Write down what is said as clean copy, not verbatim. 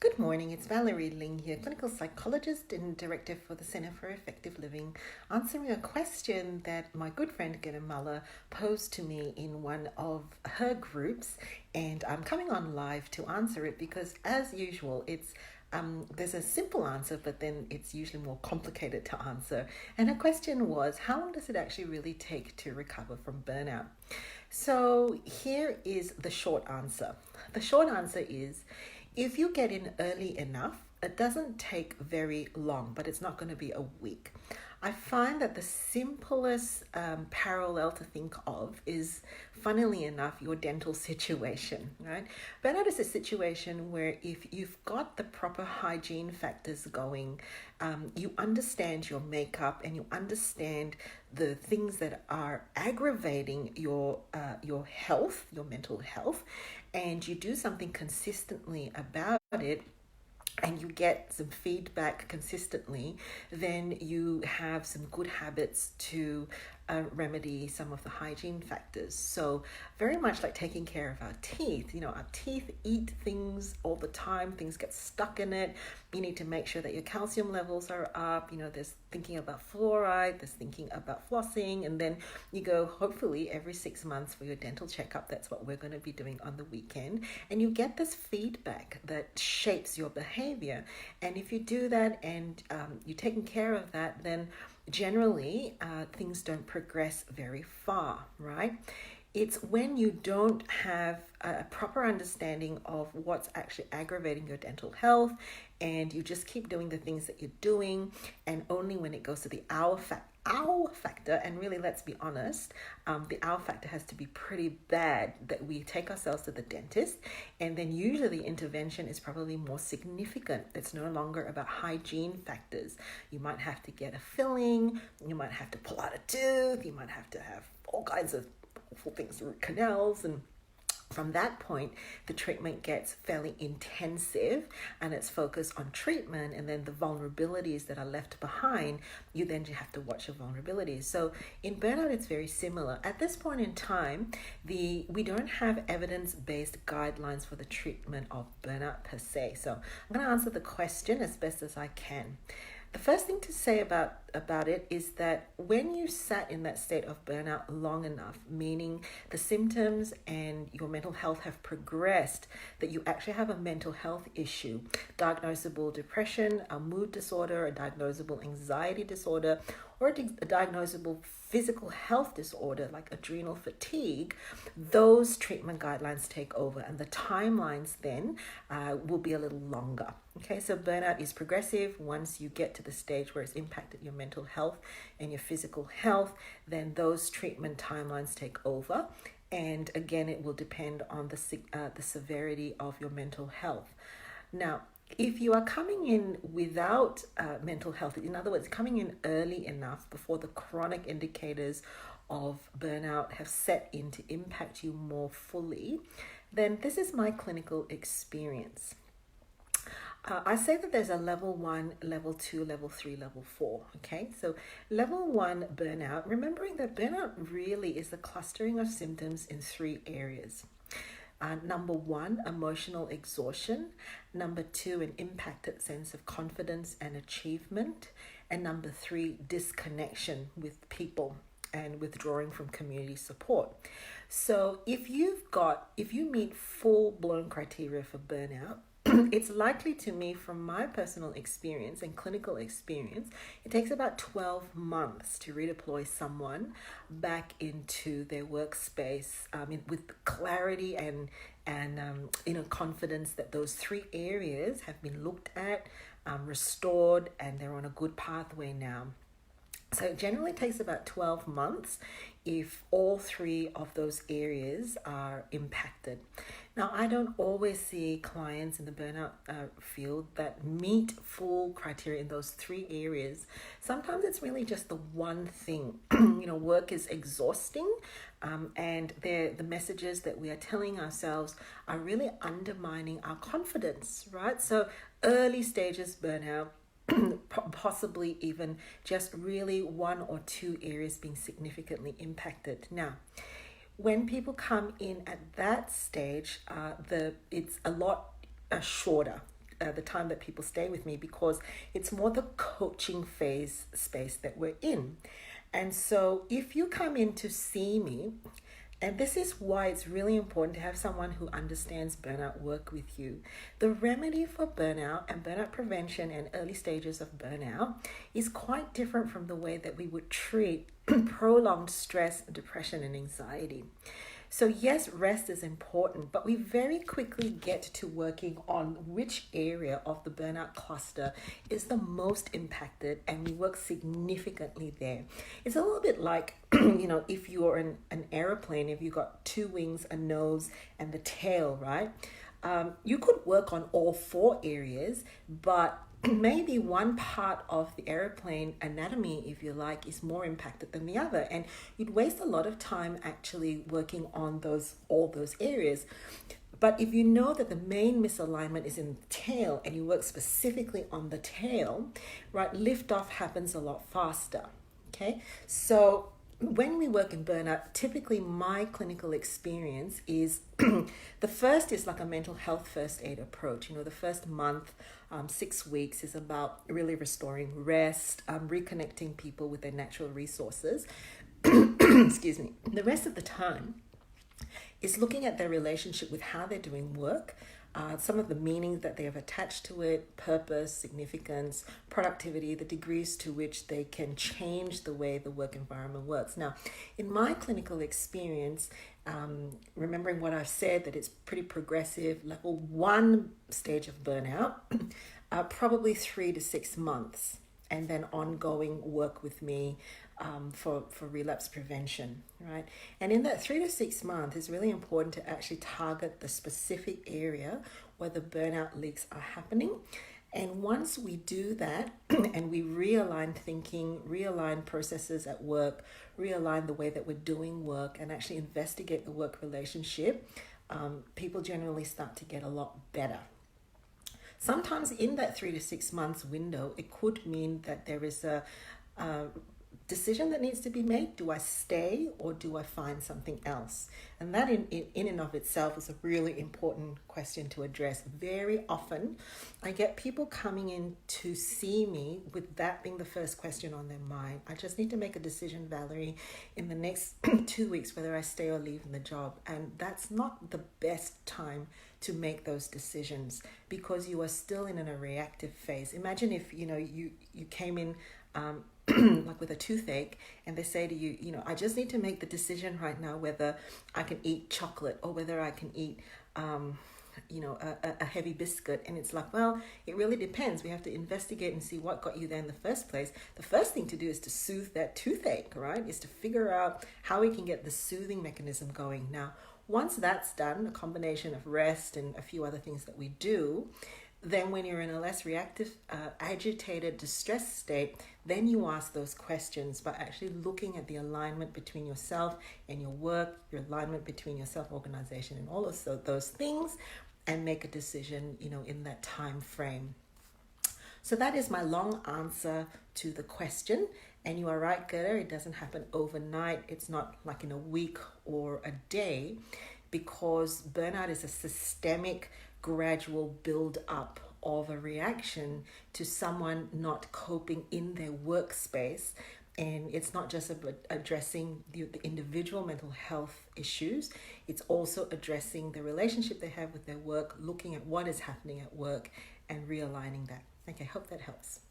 Good morning, it's Valerie Ling here, clinical psychologist and director for the Center for Effective Living, answering a question that my good friend Gerda Muller posed to me in one of her groups, and I'm coming on live to answer it because, as usual, there's a simple answer, but then it's usually more complicated to answer. And her question was, how long does it actually really take to recover from burnout? So here is the short answer. The short answer is, if you get in early enough, it doesn't take very long, but it's not going to be a week. I find that the simplest parallel to think of is, funnily enough, your dental situation, right? Burnout is a situation where if you've got the proper hygiene factors going, you understand your makeup and you understand the things that are aggravating your health, your mental health, and you do something consistently about it, and you get some feedback consistently, then you have some good habits to remedy some of the hygiene factors. So very much like taking care of our teeth. Our teeth eat things all the time. Things get stuck in it. You need to make sure that your calcium levels are up. There's thinking about fluoride, there's thinking about flossing, and then you go hopefully every 6 months for your dental checkup. That's what we're going to be doing on the weekend. And you get this feedback that shapes your behavior. And if you do that and you're taking care of that, then generally things don't progress very far, right? It's when you don't have a proper understanding of what's actually aggravating your dental health, and you just keep doing the things that you're doing, and only when it goes to the hour factor, and really, let's be honest, the hour factor has to be pretty bad that we take ourselves to the dentist, and then usually the intervention is probably more significant. It's no longer about hygiene factors. You might have to get a filling, you might have to pull out a tooth, you might have to have all kinds of awful things, root canals, and from that point, the treatment gets fairly intensive and it's focused on treatment, and then the vulnerabilities that are left behind, you have to watch your vulnerabilities. So in burnout, it's very similar. At this point in time, we don't have evidence-based guidelines for the treatment of burnout per se. So I'm going to answer the question as best as I can. The first thing to say about it is that when you sat in that state of burnout long enough, meaning the symptoms and your mental health have progressed, that you actually have a mental health issue, diagnosable depression, a mood disorder, a diagnosable anxiety disorder, or a diagnosable physical health disorder like adrenal fatigue, those treatment guidelines take over, and the timelines then will be a little longer. Okay, so burnout is progressive. Once you get to the stage where it's impacted your mental health and your physical health, then those treatment timelines take over. And again, it will depend on the severity of your mental health. Now, if you are coming in without mental health, in other words, coming in early enough before the chronic indicators of burnout have set in to impact you more fully, then this is my clinical experience. I say that there's a level 1, level 2, level 3, level 4. Okay, so level 1 burnout, remembering that burnout really is the clustering of symptoms in 3 areas. Number 1, emotional exhaustion. Number 2, an impacted sense of confidence and achievement. And number 3, disconnection with people and withdrawing from community support. So if you meet full-blown criteria for burnout, it's likely to me, from my personal experience and clinical experience, it takes about 12 months to redeploy someone back into their workspace with clarity and confidence that those 3 areas have been looked at, restored, and they're on a good pathway now. So it generally takes about 12 months if all 3 of those areas are impacted. Now, I don't always see clients in the burnout field that meet full criteria in those 3 areas. Sometimes it's really just the one thing. Work is exhausting, and the messages that we are telling ourselves are really undermining our confidence, right? So early stages burnout, possibly even just really 1 or 2 areas being significantly impacted. Now, when people come in at that stage, it's a lot shorter. the time that people stay with me, because it's more the coaching phase space that we're in. And so if you come in to see me, and this is why it's really important to have someone who understands burnout work with you. The remedy for burnout and burnout prevention and early stages of burnout is quite different from the way that we would treat prolonged stress, depression, and anxiety. So yes, rest is important, but we very quickly get to working on which area of the burnout cluster is the most impacted, and we work significantly there. It's a little bit like, if you're an airplane, if you've got two wings, a nose, and the tail, right? You could work on all four areas, but maybe one part of the airplane anatomy, if you like, is more impacted than the other, and you'd waste a lot of time actually working on all those areas. But if you know that the main misalignment is in the tail and you work specifically on the tail, right, liftoff happens a lot faster. Okay, so when we work in burnout, typically my clinical experience is the first is like a mental health first aid approach. The first month, 6 weeks is about really restoring rest, reconnecting people with their natural resources. Excuse me. The rest of the time is looking at their relationship with how they're doing work, some of the meanings that they have attached to it, purpose, significance, productivity, the degrees to which they can change the way the work environment works. Now, in my clinical experience, remembering what I've said, that it's pretty progressive, level 1 stage of burnout, probably 3 to 6 months, and then ongoing work with me for relapse prevention, right? And in that 3 to 6 months, it's really important to actually target the specific area where the burnout leaks are happening. And once we do that and we realign thinking, realign processes at work, realign the way that we're doing work, and actually investigate the work relationship, people generally start to get a lot better. Sometimes in that 3 to 6 months window, it could mean that there is a decision that needs to be made. Do I stay or do I find something else? And that in and of itself is a really important question to address. Very often I get people coming in to see me with that being the first question on their mind. I just need to make a decision, Valerie, in the next 2 weeks whether I stay or leave in the job. And that's not the best time to make those decisions, because you are still in a reactive phase. Imagine if you came in like with a toothache, and they say to you, I just need to make the decision right now whether I can eat chocolate or whether I can eat a heavy biscuit. And it's like, well, it really depends. We have to investigate and see what got you there in the first place. The first thing to do is to soothe that toothache, right? Is to figure out how we can get the soothing mechanism going. Now, once that's done, a combination of rest and a few other things that we do, then when you're in a less reactive, agitated, distressed state, then you ask those questions by actually looking at the alignment between yourself and your work, your alignment between your self-organization and all of those things, and make a decision, in that time frame. So that is my long answer to the question. And you are right, Gerda, it doesn't happen overnight. It's not like in a week or a day, because burnout is a systemic, gradual build up of a reaction to someone not coping in their workspace. And it's not just about addressing the individual mental health issues, it's also addressing the relationship they have with their work, looking at what is happening at work and realigning that. Okay, hope that helps.